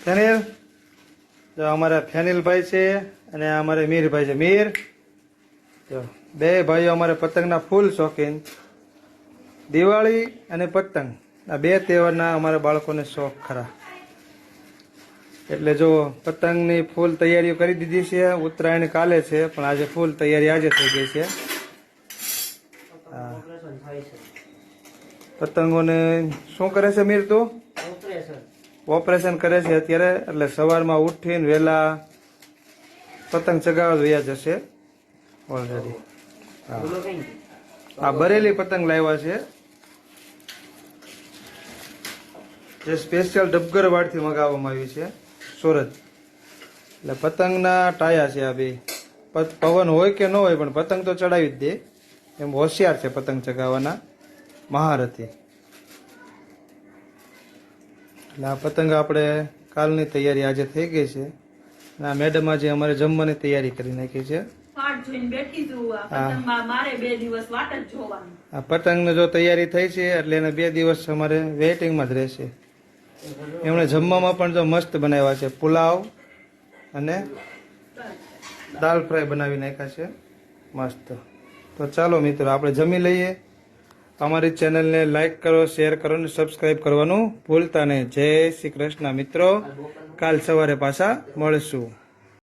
ફેનિલ જો અમારા ફેનિલભાઈ છે અને અમારે મીરભાઈ છે. મીર જો બે ભાઈઓ અમારે પતંગના ફૂલ શોખીન. દિવાળી અને પતંગ આ બે તહેવારના અમારા બાળકોને શોખ ખરા. એટલે જો પતંગની ફૂલ તૈયારીઓ કરી દીધી છે. ઉત્તરાયણ કાલે છે પણ આજે ફૂલ તૈયારી આજે થઈ ગઈ છે. પતંગોને શું કરે છે મીર તું? ઓપરેશન કરે છે અત્યારે. એટલે સવારમાં ઉઠીને વહેલા પતંગ ચગાવવા વયા જશે ઓલરેડી. આ બરેલી પતંગ લાવ્યા છે જે સ્પેશિયલ ડબગર વાડથી મગાવવામાં આવી છે સુરત. એટલે પતંગના ટાયા છે આ બે. પવન હોય કે ન હોય પણ પતંગ તો ચડાવી જ દે એમ હોશિયાર છે પતંગ ચગાવવાના મહારથી. એટલે આ પતંગ આપણે કાલની તૈયારી આજે થઈ ગઈ છે. અને આ મેડમ આજે અમારે જમવાની તૈયારી કરી નાખી છે. આ પતંગની જો તૈયારી થઈ છે એટલે એને 2 દિવસ અમારે વેઇટિંગમાં જ રહેશે. એમણે જમવામાં પણ જો મસ્ત બનાવ્યા છે. પુલાવ અને દાલ ફ્રાય બનાવી નાખ્યા છે મસ્ત. તો ચાલો મિત્રો આપણે જમી લઈએ. અમારી ચેનલને લાઈક કરો, શેર કરો અને સબસ્ક્રાઈબ કરવાનું ભૂલતા નહીં. જય શ્રી કૃષ્ણ મિત્રો. કાલ સવારે પાછા મળશું.